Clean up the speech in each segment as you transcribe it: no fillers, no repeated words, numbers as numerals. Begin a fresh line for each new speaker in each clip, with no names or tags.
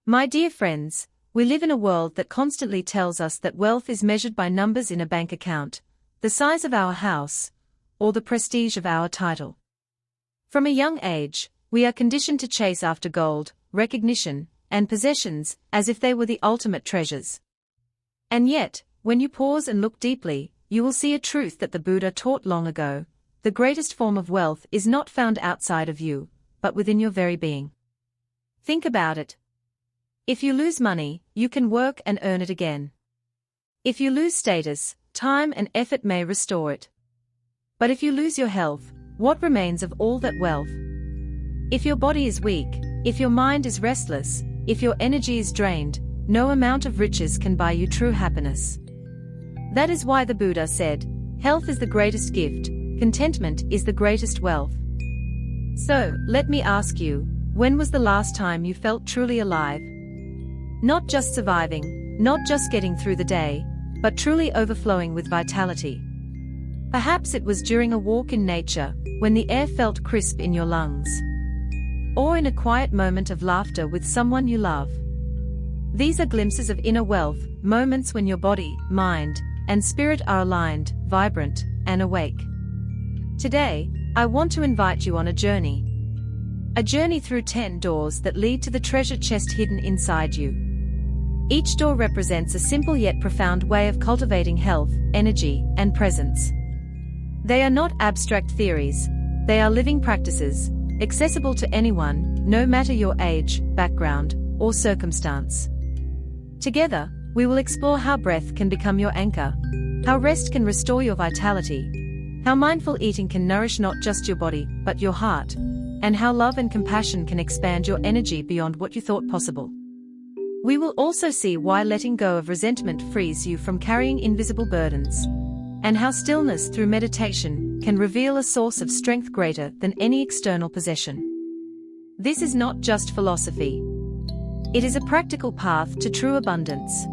My dear friends, we live in a world that constantly tells us that wealth is measured by numbers in a bank account, the size of our house, or the prestige of our title. From a young age, we are conditioned to chase after gold, recognition, and possessions as if they were the ultimate treasures. And yet, when you pause and look deeply, you will see a truth that the Buddha taught long ago: the greatest form of wealth is not found outside of you, but within your very being. Think about it. If you lose money, you can work and earn it again. If you lose status, time and effort may restore it. But if you lose your health, what remains of all that wealth? If your body is weak, if your mind is restless, if your energy is drained, no amount of riches can buy you true happiness. That is why the Buddha said, health is the greatest gift, contentment is the greatest wealth. So, let me ask you, when was the last time you felt truly alive? Not just surviving, not just getting through the day, but truly overflowing with vitality. Perhaps it was during a walk in nature, when the air felt crisp in your lungs. Or in a quiet moment of laughter with someone you love. These are glimpses of inner wealth, moments when your body, mind, and spirit are aligned, vibrant, and awake. Today, I want to invite you on a journey. A journey through 10 doors that lead to the treasure chest hidden inside you. Each door represents a simple yet profound way of cultivating health, energy, and presence. They are not abstract theories, they are living practices, accessible to anyone, no matter your age, background, or circumstance. Together, we will explore how breath can become your anchor, how rest can restore your vitality, how mindful eating can nourish not just your body, but your heart, and how love and compassion can expand your energy beyond what you thought possible. We will also see why letting go of resentment frees you from carrying invisible burdens, and how stillness through meditation can reveal a source of strength greater than any external possession. This is not just philosophy. It is a practical path to true abundance.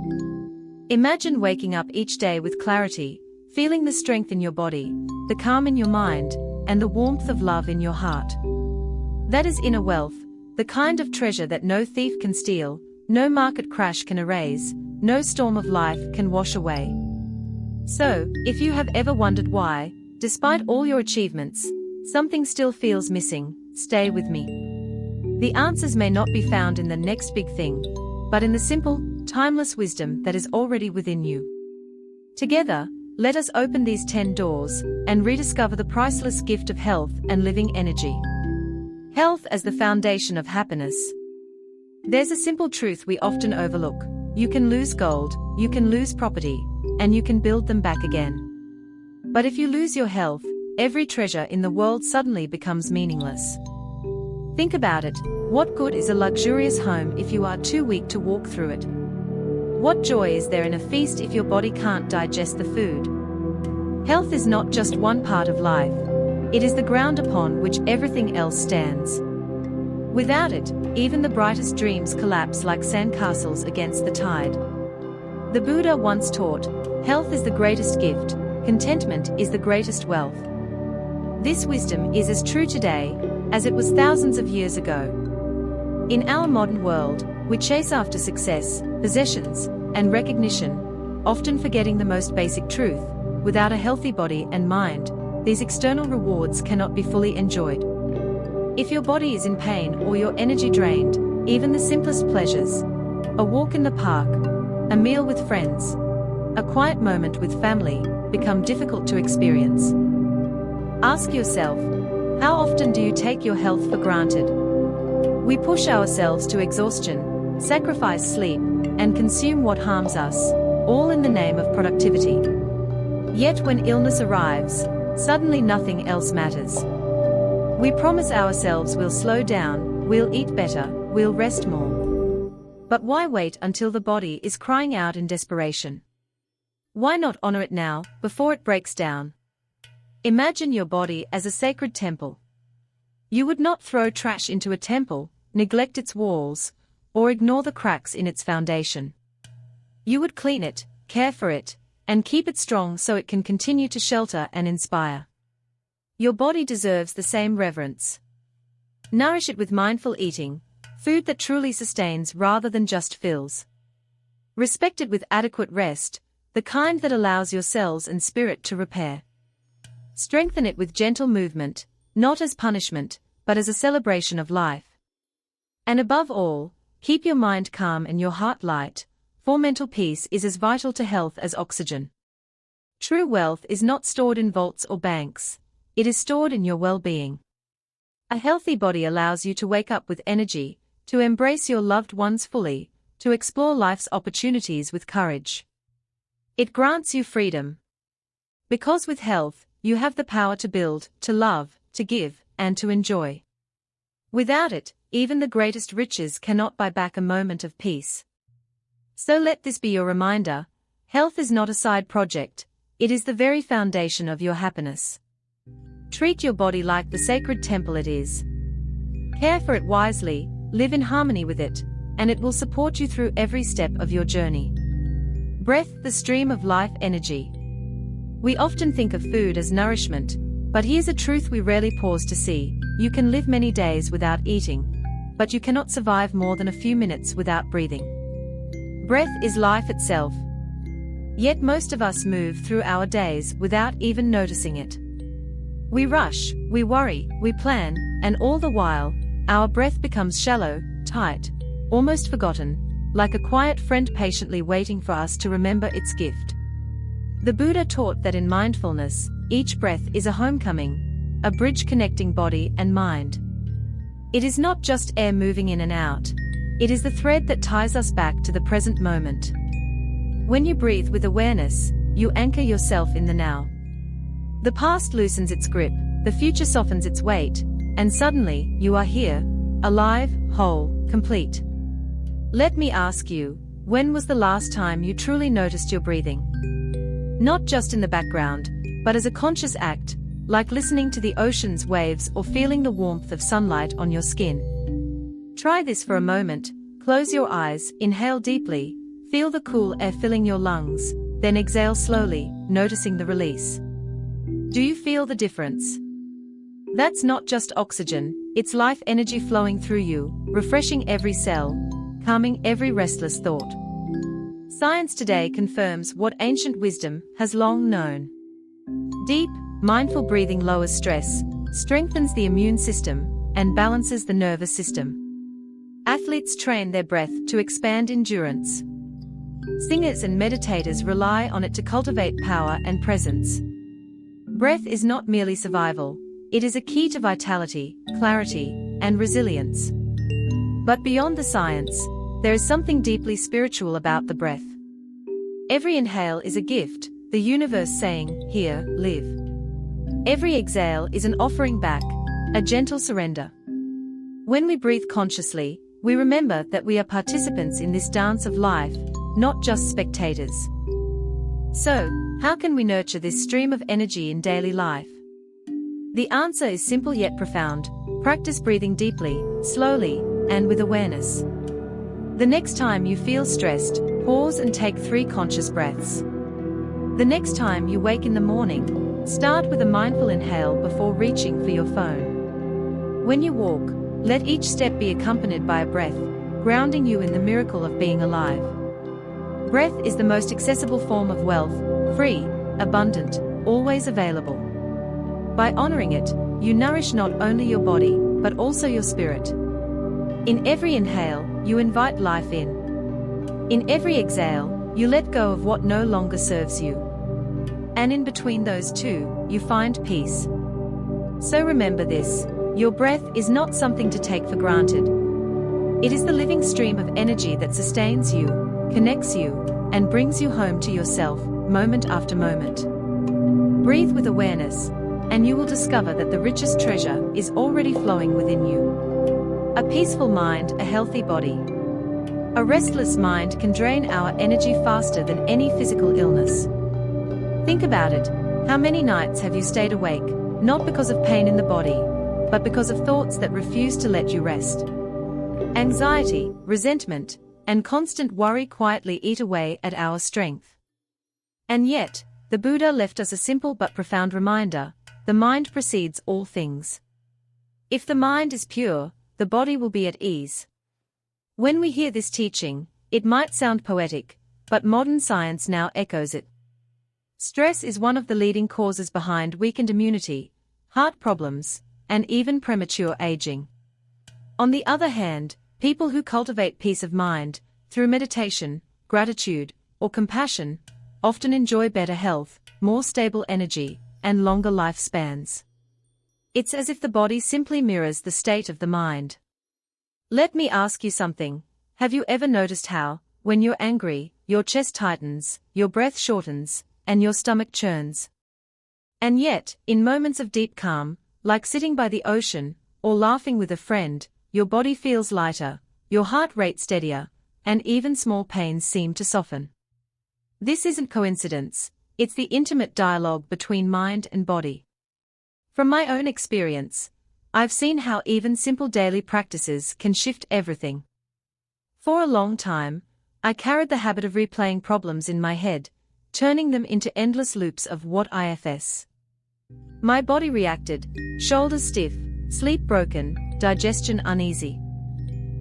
Imagine waking up each day with clarity, feeling the strength in your body, the calm in your mind, and the warmth of love in your heart. That is inner wealth, the kind of treasure that no thief can steal, no market crash can erase, no storm of life can wash away. So, if you have ever wondered why, despite all your achievements, something still feels missing, stay with me. The answers may not be found in the next big thing, but in the simple, timeless wisdom that is already within you. Together, let us open these 10 doors and rediscover the priceless gift of health and living energy. Health as the foundation of happiness. There's a simple truth we often overlook. You can lose gold, you can lose property, and you can build them back again. But if you lose your health, every treasure in the world suddenly becomes meaningless. Think about it. What good is a luxurious home if you are too weak to walk through it? What joy is there in a feast if your body can't digest the food? Health is not just one part of life. It is the ground upon which everything else stands. Without it, even the brightest dreams collapse like sandcastles against the tide. The Buddha once taught, health is the greatest gift, contentment is the greatest wealth. This wisdom is as true today as it was thousands of years ago. In our modern world, we chase after success, possessions, and recognition, often forgetting the most basic truth: without a healthy body and mind, these external rewards cannot be fully enjoyed. If your body is in pain or your energy drained, even the simplest pleasures, a walk in the park, a meal with friends, a quiet moment with family, become difficult to experience. Ask yourself, how often do you take your health for granted? We push ourselves to exhaustion, sacrifice sleep, and consume what harms us, all in the name of productivity. Yet when illness arrives, suddenly nothing else matters. We promise ourselves we'll slow down, we'll eat better, we'll rest more. But why wait until the body is crying out in desperation? Why not honor it now, before it breaks down? Imagine your body as a sacred temple. You would not throw trash into a temple, neglect its walls, or ignore the cracks in its foundation. You would clean it, care for it, and keep it strong so it can continue to shelter and inspire. Your body deserves the same reverence. Nourish it with mindful eating, Food that truly sustains rather than just fills. Respect it with adequate rest, the kind that allows your cells and spirit to repair. Strengthen it with gentle movement, not as punishment, but as a celebration of life. And above all, keep your mind calm and your heart light, for mental peace is as vital to health as oxygen. True wealth is not stored in vaults or banks, it is stored in your well-being. A healthy body allows you to wake up with energy, to embrace your loved ones fully, to explore life's opportunities with courage. It grants you freedom. Because with health, you have the power to build, to love, to give, and to enjoy. Without it, even the greatest riches cannot buy back a moment of peace. So let this be your reminder: health is not a side project, it is the very foundation of your happiness. Treat your body like the sacred temple it is. Care for it wisely, live in harmony with it, and it will support you through every step of your journey. Breath, the stream of life energy. We often think of food as nourishment, but here's a truth we rarely pause to see: you can live many days without eating, but you cannot survive more than a few minutes without breathing. Breath is life itself. Yet most of us move through our days without even noticing it. We rush, we worry, we plan, and all the while, our breath becomes shallow, tight, almost forgotten, like a quiet friend patiently waiting for us to remember its gift. The Buddha taught that in mindfulness, each breath is a homecoming, a bridge connecting body and mind. It is not just air moving in and out, it is the thread that ties us back to the present moment. When you breathe with awareness, you anchor yourself in the now. The past loosens its grip, the future softens its weight, and suddenly, you are here, alive, whole, complete. Let me ask you, when was the last time you truly noticed your breathing? Not just in the background, but as a conscious act, like listening to the ocean's waves or feeling the warmth of sunlight on your skin. Try this for a moment: close your eyes, inhale deeply, feel the cool air filling your lungs, then exhale slowly, noticing the release. Do you feel the difference? That's not just oxygen, it's life energy flowing through you, refreshing every cell, calming every restless thought. Science today confirms what ancient wisdom has long known. Deep, mindful breathing lowers stress, strengthens the immune system, and balances the nervous system. Athletes train their breath to expand endurance. Singers and meditators rely on it to cultivate power and presence. Breath is not merely survival, it is a key to vitality, clarity, and resilience. But beyond the science, there is something deeply spiritual about the breath. Every inhale is a gift, the universe saying, "Here, live." Every exhale is an offering back, a gentle surrender. When we breathe consciously, we remember that we are participants in this dance of life, not just spectators. So, how can we nurture this stream of energy in daily life? The answer is simple yet profound: practice breathing deeply, slowly, and with awareness. The next time you feel stressed, pause and take 3 conscious breaths. The next time you wake in the morning, start with a mindful inhale before reaching for your phone. When you walk, let each step be accompanied by a breath, grounding you in the miracle of being alive. Breath is the most accessible form of wealth, free, abundant, always available. By honoring it, you nourish not only your body, but also your spirit. In every inhale, you invite life in. In every exhale, you let go of what no longer serves you. And in between those two, you find peace. So remember this: your breath is not something to take for granted. It is the living stream of energy that sustains you, connects you, and brings you home to yourself, moment after moment. Breathe with awareness, and you will discover that the richest treasure is already flowing within you. A peaceful mind, a healthy body. A restless mind can drain our energy faster than any physical illness. Think about it: how many nights have you stayed awake, not because of pain in the body, but because of thoughts that refuse to let you rest? Anxiety, resentment, and constant worry quietly eat away at our strength. And yet, the Buddha left us a simple but profound reminder: the mind precedes all things. If the mind is pure, the body will be at ease. When we hear this teaching, it might sound poetic, but modern science now echoes it. Stress is one of the leading causes behind weakened immunity, heart problems, and even premature aging. On the other hand, people who cultivate peace of mind, through meditation, gratitude, or compassion, often enjoy better health, more stable energy, and longer lifespans. It's as if the body simply mirrors the state of the mind. Let me ask you something. Have you ever noticed how, when you're angry, your chest tightens, your breath shortens, and your stomach churns? And yet, in moments of deep calm, like sitting by the ocean, or laughing with a friend, your body feels lighter, your heart rate steadier, and even small pains seem to soften. This isn't coincidence, it's the intimate dialogue between mind and body. From my own experience, I've seen how even simple daily practices can shift everything. For a long time, I carried the habit of replaying problems in my head, turning them into endless loops of what ifs. My body reacted, shoulders stiff, sleep broken, digestion uneasy.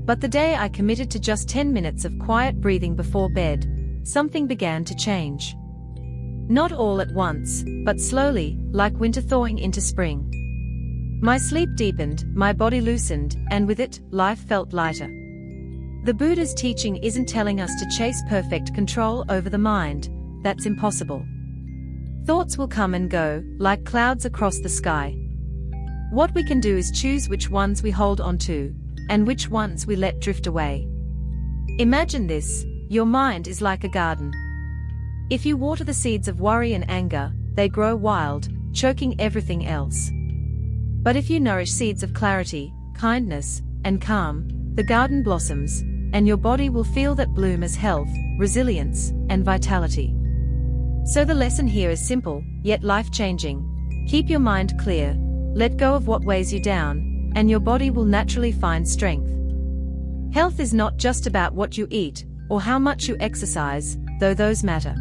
But the day I committed to just 10 minutes of quiet breathing before bed, something began to change. Not all at once, but slowly, like winter thawing into spring. My sleep deepened, my body loosened, and with it, life felt lighter. The Buddha's teaching isn't telling us to chase perfect control over the mind. That's impossible. Thoughts will come and go, like clouds across the sky. What we can do is choose which ones we hold on to, and which ones we let drift away. Imagine this: your mind is like a garden. If you water the seeds of worry and anger, they grow wild, choking everything else. But if you nourish seeds of clarity, kindness, and calm, the garden blossoms, and your body will feel that bloom as health, resilience, and vitality. So the lesson here is simple, yet life-changing. Keep your mind clear, let go of what weighs you down, and your body will naturally find strength. Health is not just about what you eat, or how much you exercise, though those matter.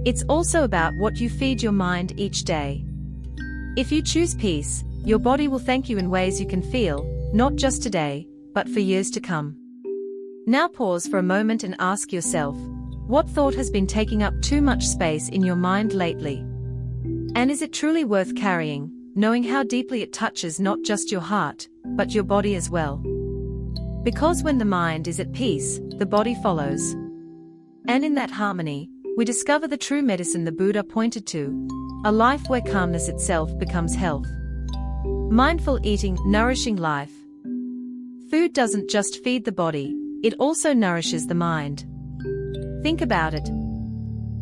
It's also about what you feed your mind each day. If you choose peace, your body will thank you in ways you can feel, not just today, but for years to come. Now pause for a moment and ask yourself, what thought has been taking up too much space in your mind lately? And is it truly worth carrying, knowing how deeply it touches not just your heart, but your body as well? Because when the mind is at peace, the body follows. And in that harmony, we discover the true medicine the Buddha pointed to, a life where calmness itself becomes health. Mindful eating, nourishing life. Food doesn't just feed the body, it also nourishes the mind. Think about it.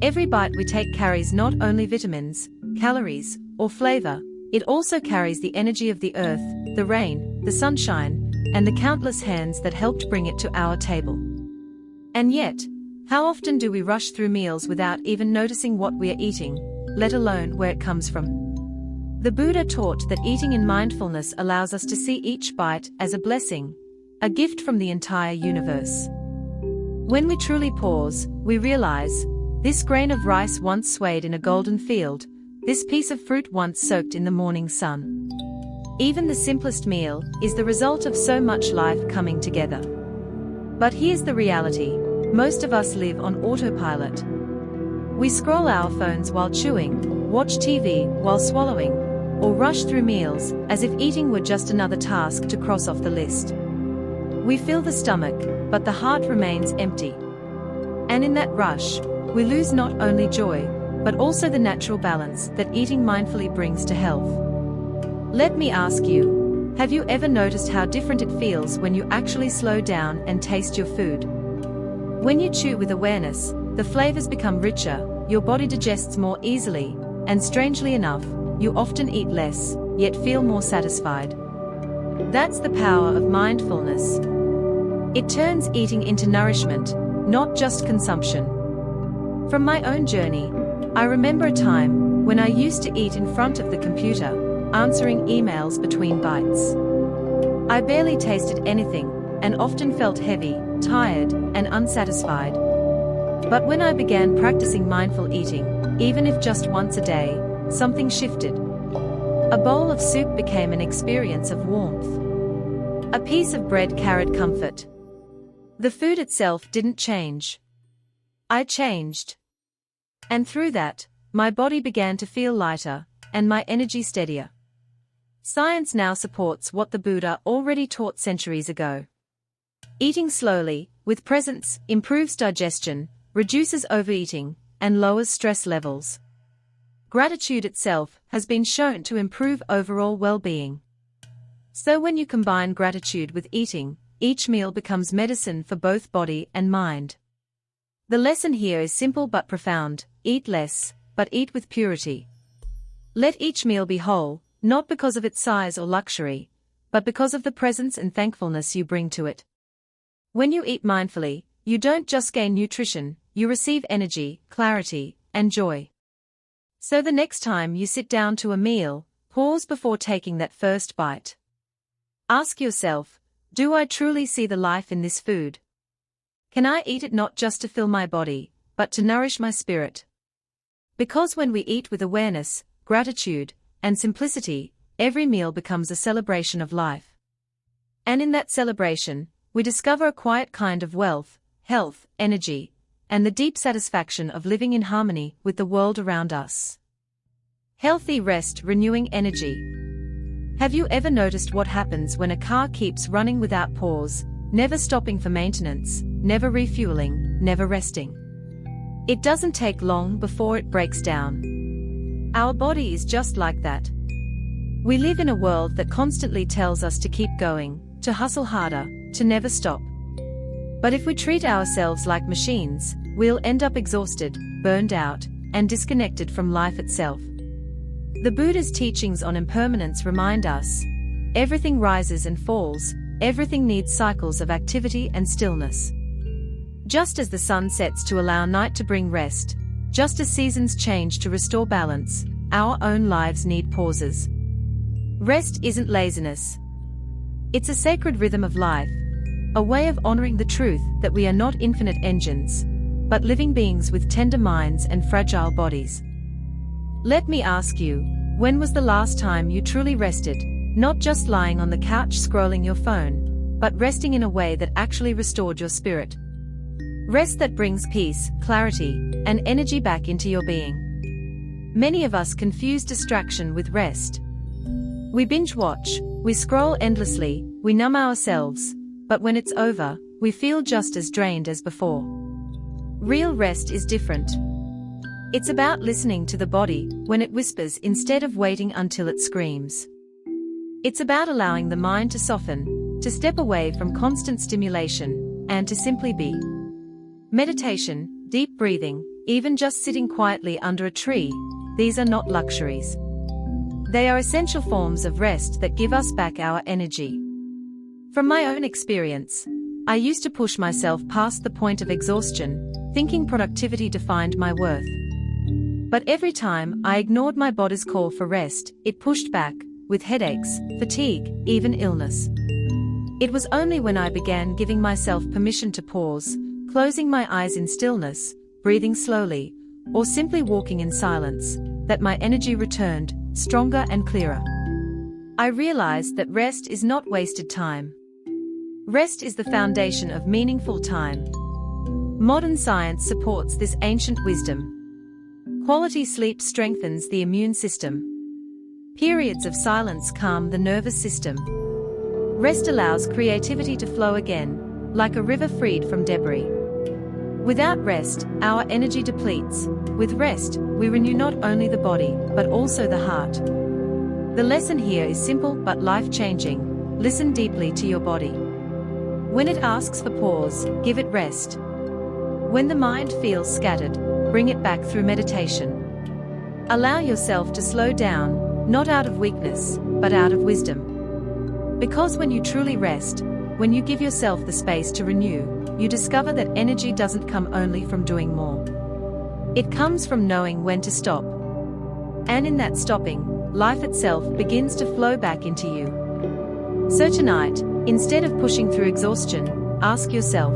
Every bite we take carries not only vitamins, calories, or flavor, it also carries the energy of the earth, the rain, the sunshine, and the countless hands that helped bring it to our table. And yet, how often do we rush through meals without even noticing what we are eating, let alone where it comes from? The Buddha taught that eating in mindfulness allows us to see each bite as a blessing, a gift from the entire universe. When we truly pause, we realize, this grain of rice once swayed in a golden field, this piece of fruit once soaked in the morning sun. Even the simplest meal is the result of so much life coming together. But here's the reality: most of us live on autopilot. We scroll our phones while chewing, watch TV while swallowing, or rush through meals as if eating were just another task to cross off the list. We fill the stomach, but the heart remains empty. And in that rush, we lose not only joy, but also the natural balance that eating mindfully brings to health. Let me ask you, have you ever noticed how different it feels when you actually slow down and taste your food? When you chew with awareness, the flavors become richer, your body digests more easily, and strangely enough, you often eat less, yet feel more satisfied. That's the power of mindfulness. It turns eating into nourishment, not just consumption. From my own journey, I remember a time when I used to eat in front of the computer, answering emails between bites. I barely tasted anything, and often felt heavy, tired, and unsatisfied. But when I began practicing mindful eating, even if just once a day, something shifted. A bowl of soup became an experience of warmth. A piece of bread carried comfort. The food itself didn't change. I changed. And through that, my body began to feel lighter, and my energy steadier. Science now supports what the Buddha already taught centuries ago. Eating slowly, with presence, improves digestion, reduces overeating, and lowers stress levels. Gratitude itself has been shown to improve overall well-being. So when you combine gratitude with eating, each meal becomes medicine for both body and mind. The lesson here is simple but profound: eat less, but eat with purity. Let each meal be whole, not because of its size or luxury, but because of the presence and thankfulness you bring to it. When you eat mindfully, you don't just gain nutrition, you receive energy, clarity, and joy. So the next time you sit down to a meal, pause before taking that first bite. Ask yourself, do I truly see the life in this food? Can I eat it not just to fill my body, but to nourish my spirit? Because when we eat with awareness, gratitude, and simplicity, every meal becomes a celebration of life. And in that celebration, we discover a quiet kind of wealth, health, energy, and the deep satisfaction of living in harmony with the world around us. Healthy rest, renewing energy. Have you ever noticed what happens when a car keeps running without pause, never stopping for maintenance, never refueling, never resting? It doesn't take long before it breaks down. Our body is just like that. We live in a world that constantly tells us to keep going, to hustle harder, to never stop. But if we treat ourselves like machines, we'll end up exhausted, burned out, and disconnected from life itself. The Buddha's teachings on impermanence remind us, everything rises and falls, everything needs cycles of activity and stillness. Just as the sun sets to allow night to bring rest, just as seasons change to restore balance, our own lives need pauses. Rest isn't laziness. It's a sacred rhythm of life, a way of honoring the truth that we are not infinite engines, but living beings with tender minds and fragile bodies. Let me ask you, when was the last time you truly rested, not just lying on the couch scrolling your phone, but resting in a way that actually restored your spirit? Rest that brings peace, clarity, and energy back into your being. Many of us confuse distraction with rest. We binge watch, we scroll endlessly, we numb ourselves, but when it's over, we feel just as drained as before. Real rest is different. It's about listening to the body when it whispers instead of waiting until it screams. It's about allowing the mind to soften, to step away from constant stimulation, and to simply be. Meditation, deep breathing, even just sitting quietly under a tree, these are not luxuries. They are essential forms of rest that give us back our energy. From my own experience, I used to push myself past the point of exhaustion, thinking productivity defined my worth. But every time I ignored my body's call for rest, it pushed back, with headaches, fatigue, even illness. It was only when I began giving myself permission to pause, closing my eyes in stillness, breathing slowly, or simply walking in silence, that my energy returned, stronger and clearer. I realized that rest is not wasted time. Rest is the foundation of meaningful time. Modern science supports this ancient wisdom. Quality sleep strengthens the immune system. Periods of silence calm the nervous system. Rest allows creativity to flow again, like a river freed from debris. Without rest, our energy depletes. With rest, we renew not only the body, but also the heart. The lesson here is simple but life-changing. Listen deeply to your body. When it asks for pause, give it rest. When the mind feels scattered, bring it back through meditation. Allow yourself to slow down, not out of weakness, but out of wisdom. Because when you truly rest, when you give yourself the space to renew, you discover that energy doesn't come only from doing more. It comes from knowing when to stop. And in that stopping, life itself begins to flow back into you. So tonight, instead of pushing through exhaustion, ask yourself,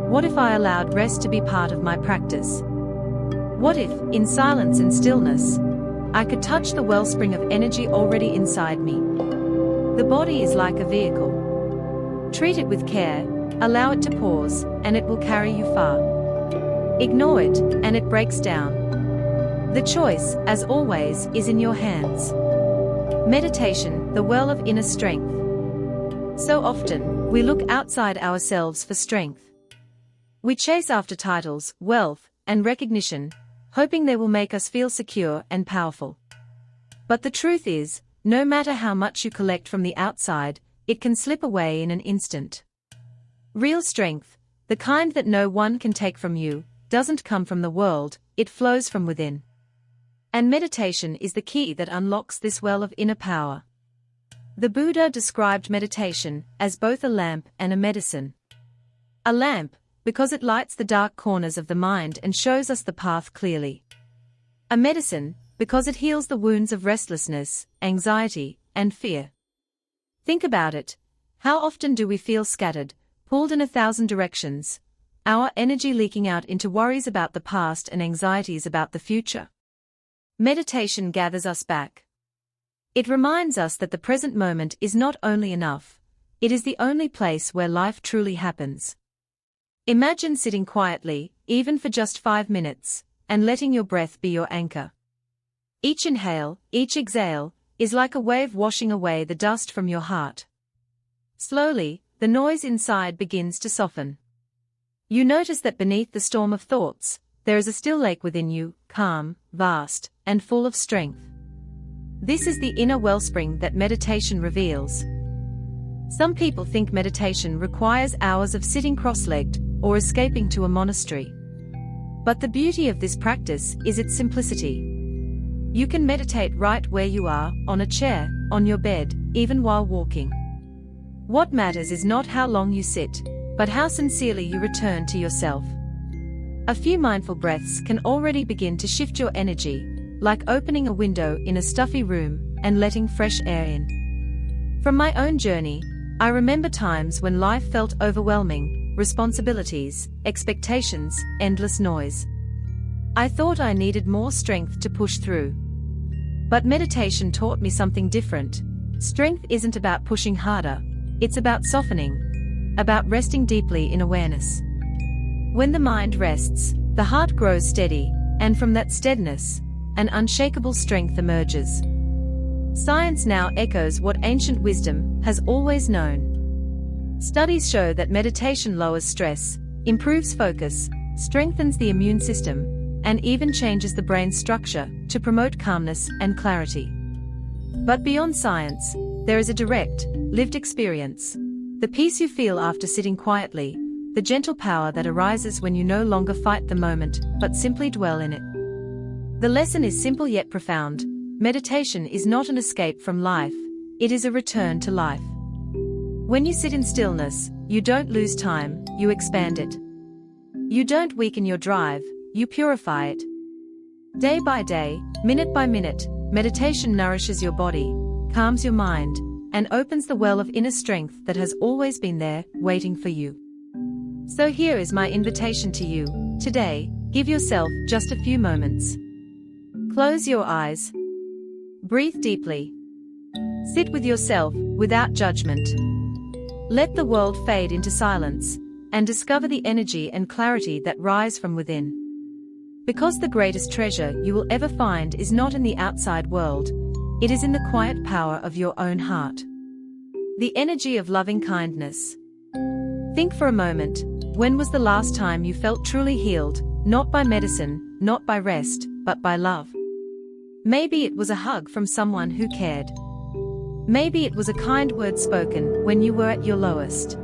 what if I allowed rest to be part of my practice? What if, in silence and stillness, I could touch the wellspring of energy already inside me? The body is like a vehicle. Treat it with care, Allow it to pause, and it will carry you far. Ignore it, and it breaks down. The choice, as always, is in your hands. Meditation, the well of inner strength. So often, we look outside ourselves for strength. We chase after titles, wealth, and recognition, hoping they will make us feel secure and powerful. But the truth is, no matter how much you collect from the outside, it can slip away in an instant. Real strength, the kind that no one can take from you, doesn't come from the world, it flows from within. And meditation is the key that unlocks this well of inner power. The Buddha described meditation as both a lamp and a medicine. A lamp, because it lights the dark corners of the mind and shows us the path clearly. A medicine, because it heals the wounds of restlessness, anxiety, and fear. Think about it. How often do we feel scattered, pulled in 1,000 directions, our energy leaking out into worries about the past and anxieties about the future? Meditation gathers us back. It reminds us that the present moment is not only enough, it is the only place where life truly happens. Imagine sitting quietly, even for just 5 minutes, and letting your breath be your anchor. Each inhale, each exhale, is like a wave washing away the dust from your heart. Slowly, the noise inside begins to soften. You notice that beneath the storm of thoughts, there is a still lake within you, calm, vast, and full of strength. This is the inner wellspring that meditation reveals. Some people think meditation requires hours of sitting cross-legged or escaping to a monastery. But the beauty of this practice is its simplicity. You can meditate right where you are, on a chair, on your bed, even while walking. What matters is not how long you sit, but how sincerely you return to yourself. A few mindful breaths can already begin to shift your energy, like opening a window in a stuffy room and letting fresh air in. From my own journey, I remember times when life felt overwhelming, responsibilities, expectations, endless noise. I thought I needed more strength to push through. But meditation taught me something different. Strength isn't about pushing harder, it's about softening, about resting deeply in awareness. When the mind rests, the heart grows steady, and from that steadiness, an unshakable strength emerges. Science now echoes what ancient wisdom has always known. Studies show that meditation lowers stress, improves focus, strengthens the immune system, and even changes the brain's structure to promote calmness and clarity. But beyond science, there is a direct, lived experience. The peace you feel after sitting quietly, the gentle power that arises when you no longer fight the moment, but simply dwell in it. The lesson is simple yet profound. Meditation is not an escape from life, it is a return to life. When you sit in stillness, you don't lose time, you expand it. You don't weaken your drive, you purify it. Day by day, minute by minute, meditation nourishes your body, calms your mind, and opens the well of inner strength that has always been there, waiting for you. So here is my invitation to you. Today, give yourself just a few moments. Close your eyes. Breathe deeply. Sit with yourself, without judgment. Let the world fade into silence, and discover the energy and clarity that rise from within. Because the greatest treasure you will ever find is not in the outside world, it is in the quiet power of your own heart. The energy of loving kindness. Think for a moment, when was the last time you felt truly healed, not by medicine, not by rest, but by love? Maybe it was a hug from someone who cared. Maybe it was a kind word spoken when you were at your lowest.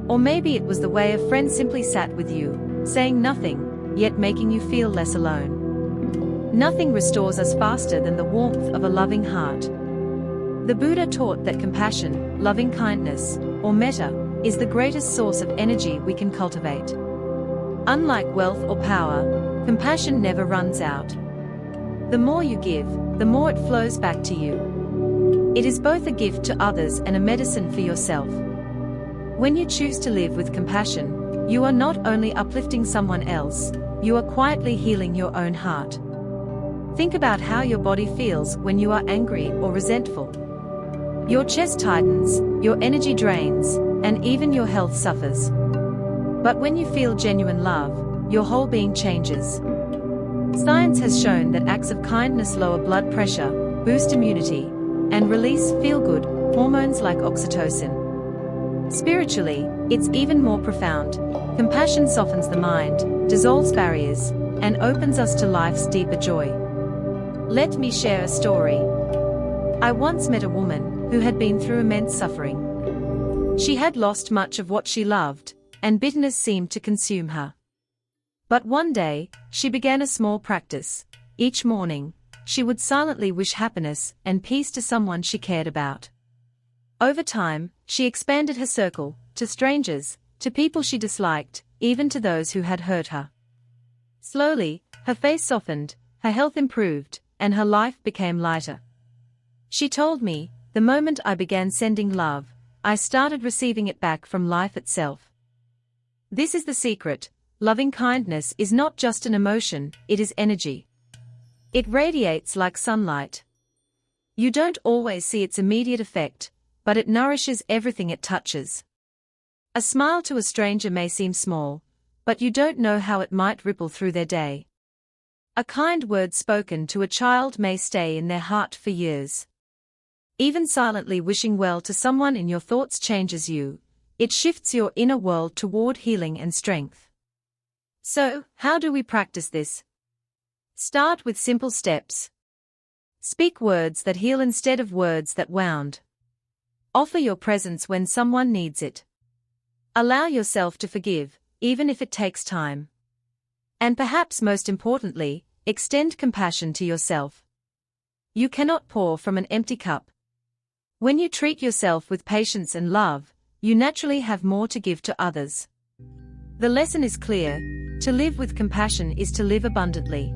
Or maybe it was the way a friend simply sat with you, saying nothing, yet making you feel less alone. Nothing restores us faster than the warmth of a loving heart. The Buddha taught that compassion, loving kindness, or metta, is the greatest source of energy we can cultivate. Unlike wealth or power, compassion never runs out. The more you give, the more it flows back to you. It is both a gift to others and a medicine for yourself. When you choose to live with compassion, you are not only uplifting someone else, you are quietly healing your own heart. Think about how your body feels when you are angry or resentful. Your chest tightens, your energy drains, and even your health suffers. But when you feel genuine love, your whole being changes. Science has shown that acts of kindness lower blood pressure, boost immunity, and release feel-good hormones like oxytocin. Spiritually, it's even more profound. Compassion softens the mind, dissolves barriers, and opens us to life's deeper joy. Let me share a story. I once met a woman who had been through immense suffering. She had lost much of what she loved, and bitterness seemed to consume her. But one day, she began a small practice. Each morning, she would silently wish happiness and peace to someone she cared about. Over time, she expanded her circle, to strangers, to people she disliked, even to those who had hurt her. Slowly, her face softened, her health improved, and her life became lighter. She told me, the moment I began sending love, I started receiving it back from life itself. This is the secret. Loving kindness is not just an emotion, it is energy. It radiates like sunlight. You don't always see its immediate effect, but it nourishes everything it touches. A smile to a stranger may seem small, but you don't know how it might ripple through their day. A kind word spoken to a child may stay in their heart for years. Even silently wishing well to someone in your thoughts changes you. It shifts your inner world toward healing and strength. So, how do we practice this? Start with simple steps. Speak words that heal instead of words that wound. Offer your presence when someone needs it. Allow yourself to forgive, even if it takes time. And perhaps most importantly, extend compassion to yourself. You cannot pour from an empty cup. When you treat yourself with patience and love, you naturally have more to give to others. The lesson is clear: to live with compassion is to live abundantly.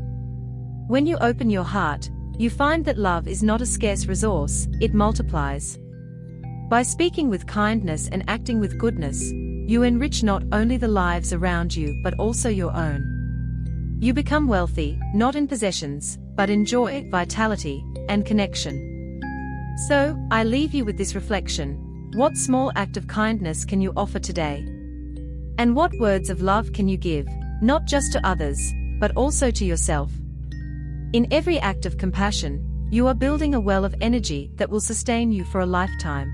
When you open your heart, you find that love is not a scarce resource, it multiplies. By speaking with kindness and acting with goodness, you enrich not only the lives around you but also your own. You become wealthy, not in possessions, but in joy, vitality, and connection. So, I leave you with this reflection: what small act of kindness can you offer today? And what words of love can you give, not just to others, but also to yourself? In every act of compassion, you are building a well of energy that will sustain you for a lifetime.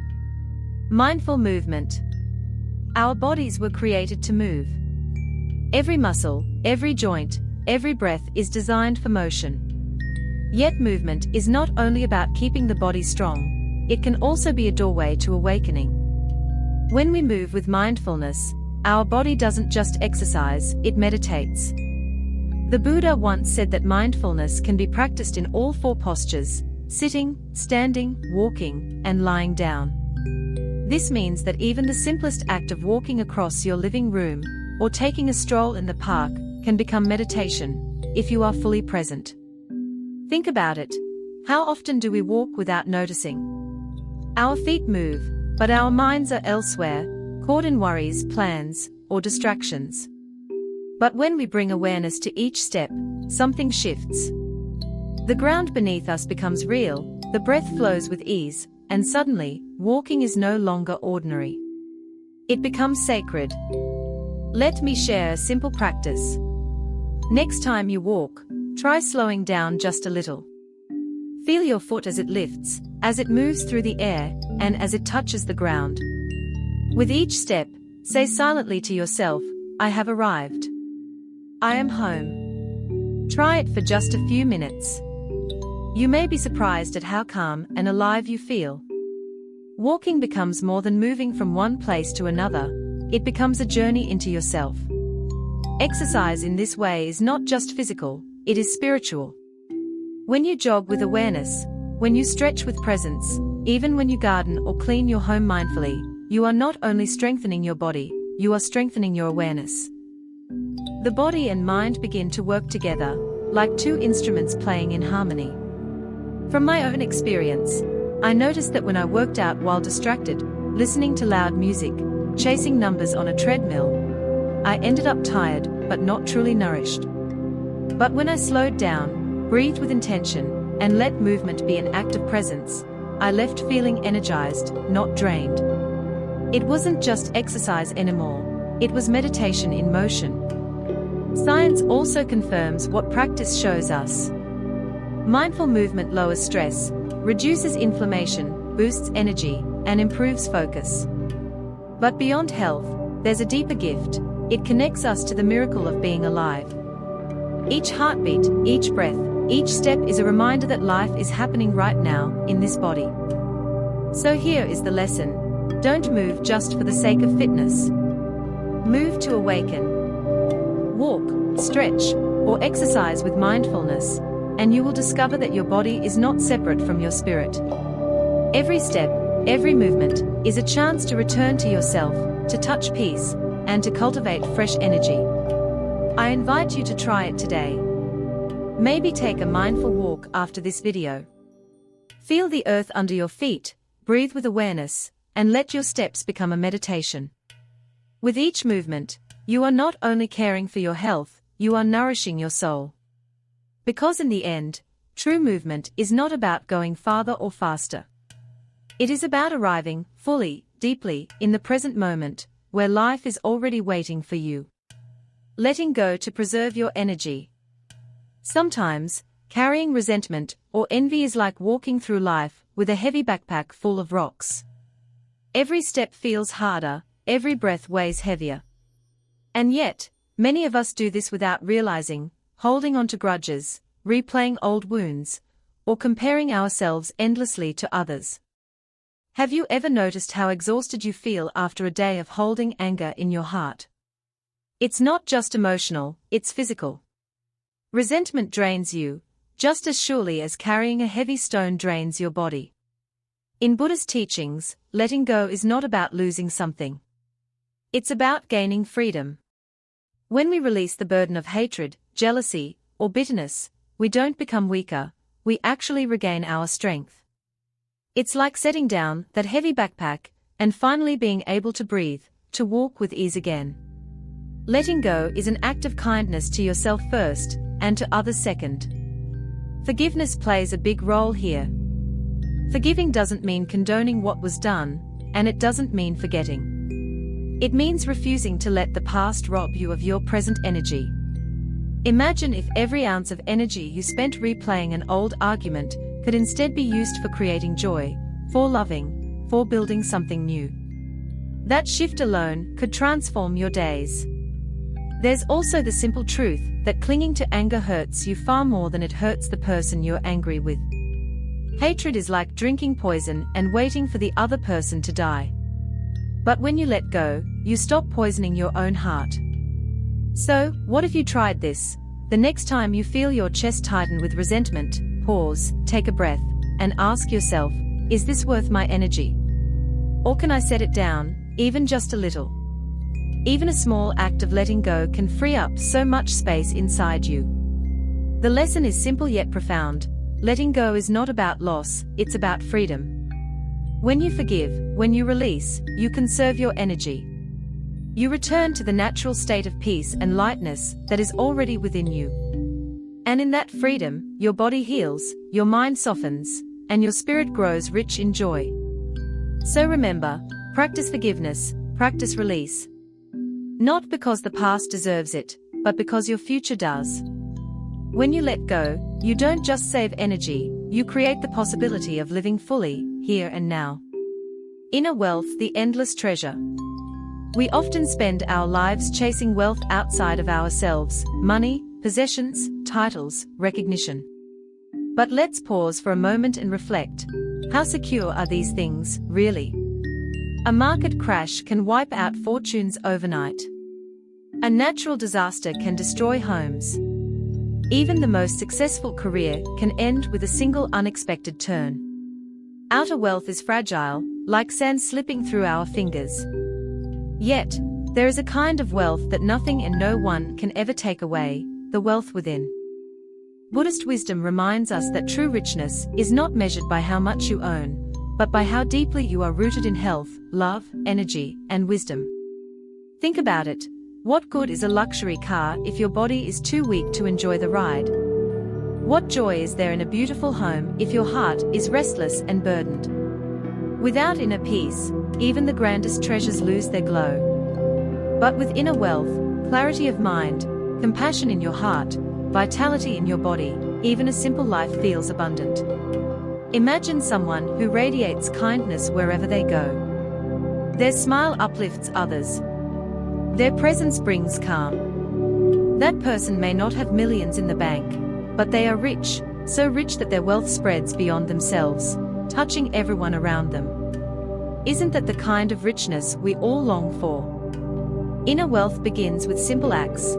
Mindful movement. Our bodies were created to move. Every muscle, every joint, every breath is designed for motion. Yet movement is not only about keeping the body strong, it can also be a doorway to awakening. When we move with mindfulness, our body doesn't just exercise, it meditates. The Buddha once said that mindfulness can be practiced in all four postures: sitting, standing, walking, and lying down. This means that even the simplest act of walking across your living room, or taking a stroll in the park, can become meditation, if you are fully present. Think about it. How often do we walk without noticing? Our feet move, but our minds are elsewhere, caught in worries, plans, or distractions. But when we bring awareness to each step, something shifts. The ground beneath us becomes real, the breath flows with ease, and suddenly, walking is no longer ordinary. It becomes sacred. Let me share a simple practice. Next time you walk, try slowing down just a little. Feel your foot as it lifts, as it moves through the air, and as it touches the ground. With each step, say silently to yourself, I have arrived. I am home. Try it for just a few minutes. You may be surprised at how calm and alive you feel. Walking becomes more than moving from one place to another, it becomes a journey into yourself. Exercise in this way is not just physical, it is spiritual. When you jog with awareness, when you stretch with presence, even when you garden or clean your home mindfully, you are not only strengthening your body, you are strengthening your awareness. The body and mind begin to work together, like two instruments playing in harmony. From my own experience, I noticed that when I worked out while distracted, listening to loud music, chasing numbers on a treadmill, I ended up tired, but not truly nourished. But when I slowed down, breathed with intention, and let movement be an act of presence, I left feeling energized, not drained. It wasn't just exercise anymore, it was meditation in motion. Science also confirms what practice shows us. Mindful movement lowers stress, reduces inflammation, boosts energy, and improves focus. But beyond health, there's a deeper gift. It connects us to the miracle of being alive. Each heartbeat, each breath, each step is a reminder that life is happening right now, in this body. So here is the lesson. Don't move just for the sake of fitness. Move to awaken. Walk, stretch, or exercise with mindfulness, and you will discover that your body is not separate from your spirit. Every step, every movement, is a chance to return to yourself, to touch peace, and to cultivate fresh energy. I invite you to try it today. Maybe take a mindful walk after this video. Feel the earth under your feet, breathe with awareness, and let your steps become a meditation. With each movement, you are not only caring for your health, you are nourishing your soul. Because in the end, true movement is not about going farther or faster. It is about arriving, fully, deeply, in the present moment, where life is already waiting for you. Letting go to preserve your energy. Sometimes, carrying resentment or envy is like walking through life with a heavy backpack full of rocks. Every step feels harder, every breath weighs heavier. And yet, many of us do this without realizing, holding on to grudges, replaying old wounds, or comparing ourselves endlessly to others. Have you ever noticed how exhausted you feel after a day of holding anger in your heart? It's not just emotional, it's physical. Resentment drains you, just as surely as carrying a heavy stone drains your body. In Buddhist teachings, letting go is not about losing something. It's about gaining freedom. When we release the burden of hatred, jealousy, or bitterness, we don't become weaker, we actually regain our strength. It's like setting down that heavy backpack and finally being able to breathe, to walk with ease again. Letting go is an act of kindness to yourself first, and to others second. Forgiveness plays a big role here. Forgiving doesn't mean condoning what was done, and it doesn't mean forgetting. It means refusing to let the past rob you of your present energy. Imagine if every ounce of energy you spent replaying an old argument could instead be used for creating joy, for loving, for building something new. That shift alone could transform your days. There's also the simple truth that clinging to anger hurts you far more than it hurts the person you're angry with. Hatred is like drinking poison and waiting for the other person to die. But when you let go, you stop poisoning your own heart. So, what if you tried this? The next time you feel your chest tighten with resentment, pause, take a breath, and ask yourself, is this worth my energy? Or can I set it down, even just a little? Even a small act of letting go can free up so much space inside you. The lesson is simple yet profound. Letting go is not about loss, it's about freedom. When you forgive, when you release, you conserve your energy. You return to the natural state of peace and lightness that is already within you. And in that freedom, your body heals, your mind softens, and your spirit grows rich in joy. So remember, practice forgiveness, practice release. Not because the past deserves it, but because your future does. When you let go, you don't just save energy, you create the possibility of living fully, here and now. Inner wealth, the endless treasure. We often spend our lives chasing wealth outside of ourselves, money, possessions, titles, recognition. But let's pause for a moment and reflect. How secure are these things, really? A market crash can wipe out fortunes overnight. A natural disaster can destroy homes. Even the most successful career can end with a single unexpected turn. Outer wealth is fragile, like sand slipping through our fingers. Yet, there is a kind of wealth that nothing and no one can ever take away, the wealth within. Buddhist wisdom reminds us that true richness is not measured by how much you own, but by how deeply you are rooted in health, love, energy, and wisdom. Think about it. What good is a luxury car if your body is too weak to enjoy the ride? What joy is there in a beautiful home if your heart is restless and burdened? Without inner peace, even the grandest treasures lose their glow. But with inner wealth, clarity of mind, compassion in your heart, vitality in your body, even a simple life feels abundant. Imagine someone who radiates kindness wherever they go. Their smile uplifts others. Their presence brings calm. That person may not have millions in the bank, but they are rich, so rich that their wealth spreads beyond themselves, touching everyone around them. Isn't that the kind of richness we all long for? Inner wealth begins with simple acts.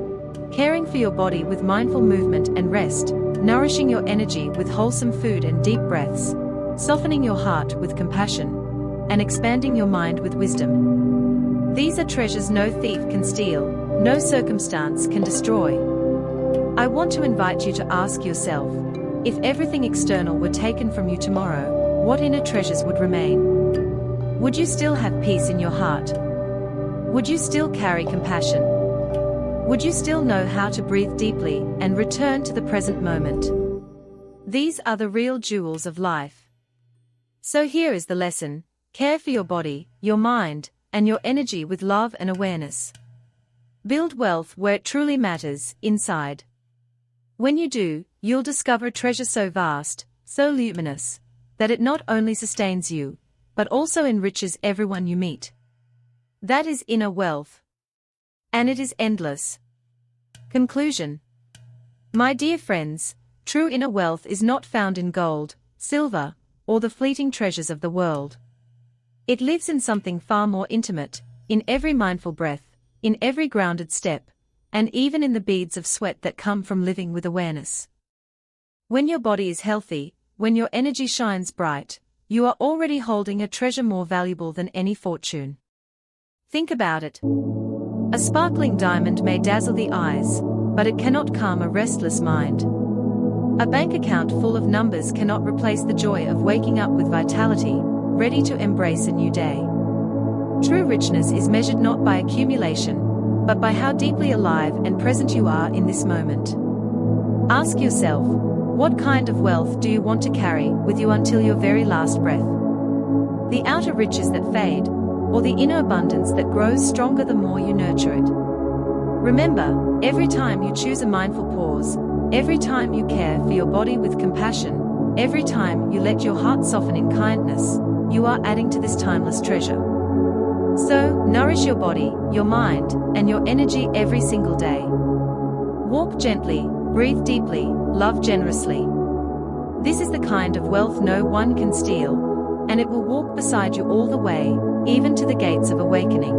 Caring for your body with mindful movement and rest, nourishing your energy with wholesome food and deep breaths, softening your heart with compassion, and expanding your mind with wisdom. These are treasures no thief can steal, no circumstance can destroy. I want to invite you to ask yourself, if everything external were taken from you tomorrow, what inner treasures would remain? Would you still have peace in your heart? Would you still carry compassion? Would you still know how to breathe deeply and return to the present moment? These are the real jewels of life. So here is the lesson: care for your body, your mind, and your energy with love and awareness. Build wealth where it truly matters, inside. When you do, you'll discover a treasure so vast, so luminous, that it not only sustains you, but also enriches everyone you meet. That is inner wealth. And it is endless. Conclusion. My dear friends, true inner wealth is not found in gold, silver, or the fleeting treasures of the world. It lives in something far more intimate, in every mindful breath, in every grounded step, and even in the beads of sweat that come from living with awareness. When your body is healthy, when your energy shines bright, you are already holding a treasure more valuable than any fortune. Think about it. A sparkling diamond may dazzle the eyes, but it cannot calm a restless mind. A bank account full of numbers cannot replace the joy of waking up with vitality, ready to embrace a new day. True richness is measured not by accumulation, but by how deeply alive and present you are in this moment. Ask yourself, what kind of wealth do you want to carry with you until your very last breath? The outer riches that fade, or the inner abundance that grows stronger the more you nurture it? Remember, every time you choose a mindful pause, every time you care for your body with compassion, every time you let your heart soften in kindness, you are adding to this timeless treasure. So, nourish your body, your mind, and your energy every single day. Walk gently, breathe deeply, love generously. This is the kind of wealth no one can steal, and it will walk beside you all the way, even to the gates of awakening.